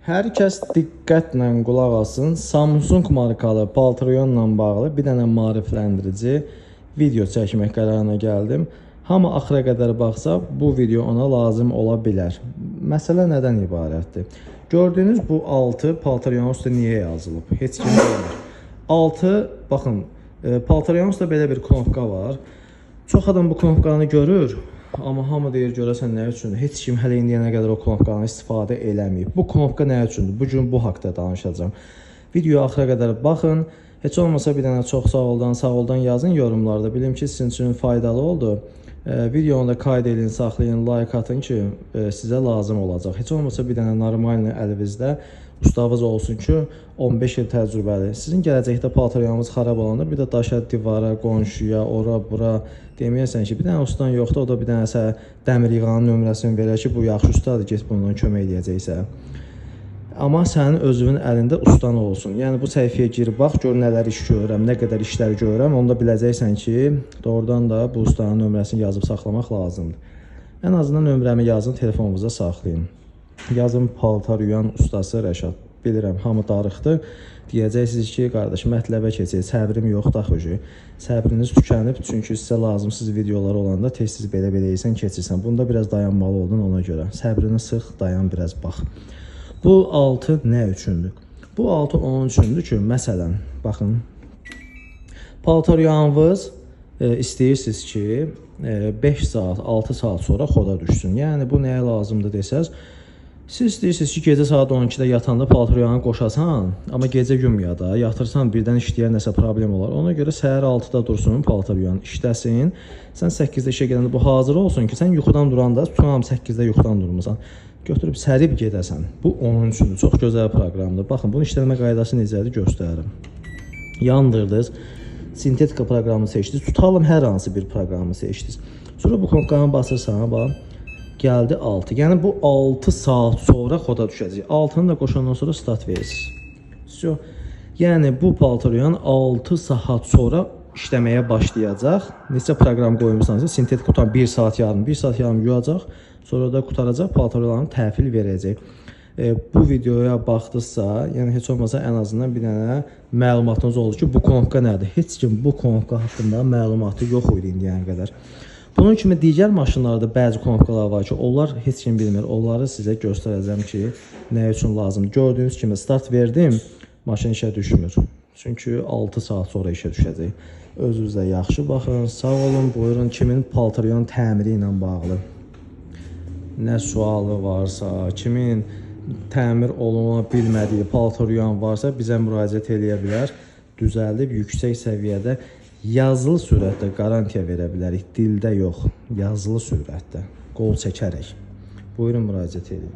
Hər kəs diqqətlə qulaq asın. Samsung markalı Paltrionla bağlı bir dənə maarifləndirici video çəkmək qərarına gəldim. Hamı axıra qədər baxsa, bu video ona lazım ola bilər. Məsələ nədən ibarətdir? Gördüyünüz bu 6 Paltrionun üstə niyə yazılıb? Heç kim bilmir. 6, baxın, Paltrionun üstə belə bir knopka var. Çox adam bu knopkanı görür. Amma hamı deyir, görəsən nə üçündür? Heç kim hələ indiyənə qədər o knopkanı istifadə eləməyib. Bu knopka nə üçündür? Bugün bu haqda danışacağım. Videoya axıra qədər baxın. Heç olmasa bir dənə çox sağ oldan yazın yorumlarda. Bilim ki, sizin üçün faydalı oldu. Videonu da kayd edin, saxlayın, like atın ki, sizə lazım olacaq. Heç olmasa bir dənə normal əlinizdə ustavız olsun ki, 15 il təcrübəli. Sizin gələcəkdə Paltrionunuz xarab olanda bir də daşa, divara, qonşuya, ora, bura deməyəsən ki, bir dənə ustan yoxdur, o da bir dənəsə dəmir yığanın nömrəsini verir ki, bu yaxşı ustadır, get bundan kömək edəcəksə. Amma sənin özünün əlində ustan olsun. Yəni bu səhifəyə gir, bax, gör nələr iş görürəm, nə qədər işlər görürəm, onda biləcəksən ki, doğrudan da bu ustanın nömrəsini yazıb saxlamaq lazımdır. Ən azından nömrəmi yazın, telefonunuza saxlayın. Yazın Paltrion ustası Rəşad. Bilirəm, hamı darıxdı. Deyəcəksiniz ki, qardaş, mətləbə keçək, səbrim yoxdur axı. Səbriniz tükənib, çünki sizə lazımsız videolar olanda tez-tez belə-belə esən, keçirsən. Bunda biraz dayanmalı oldun ona görə. Səbrini sıx, dayan, biraz bax. Bu 6 nə üçündür? Bu 6 onun üçündür ki, məsələn, baxın, Paltrionunuz istəyirsiniz ki, 5 saat, 6 saat sonra xoda düşsün. Yəni, bu nəyə lazımdır desəz, siz istəyirsiniz ki, gecə saat 12-də yatanda Paltrionu qoşasan, amma gecə yumya da, yatırsan, birdən işləyər nəsə problem olar. Ona görə səhər 6-da dursun Paltrion, işləsin. Sən 8-də işə gələndə bu hazır olsun ki, sən yuxudan duranda, tutam 8-də yuxudan durmusan, götürüb sərib gedəsən. Bu onun üçündür. Çox gözəl proqramdır. Baxın, bunun işləmə qaydası necədir, göstərirəm. Yandırdınız, sintetika proqramını seçdiniz. Tutalım, hər hansı bir proqramı seçdiniz. Sonra bu knopkanı basırsan, bax, gəldi 6. Yəni bu 6 saat sonra xoda düşəcək. 6-nı da qoşandan sonra start verirsiniz. Yəni bu Paltrion 6 saat sonra işləməyə başlayacaq. Neçə proqram qoymusanız, sintetika tutan 1 saat yarım yuyacaq. Sonra da qutaracaq, Paltrionları təhvil verəcək. Bu videoya baxdısa, yəni heç olmasa ən azından bir dənə məlumatınız oldu ki, bu knopka nədir? Heç kim bu knopka haqqında məlumatı yox idi indiyənə qədər. Bunun kimi digər maşınlarda bəzi knopkalar var ki, onlar heç kim bilmir. Onları sizə göstərəcəm ki, nə üçün lazımdır. Gördüyünüz kimi start verdim, maşın işə düşmür. Çünki 6 saat sonra işə düşəcək. Özünüzə yaxşı baxın, sağ olun, buyurun. Kimin Paltrion təmiri ilə bağlı nə sualı varsa, kimin təmir oluna bilmədiyi Paltrion varsa bizə müraciət eləyə bilər. Düzəldib yüksək səviyyədə yazılı sürətdə qarantiya verə bilərik. Dildə yox, yazılı sürətdə, qol çəkərək. Buyurun, müraciət edin.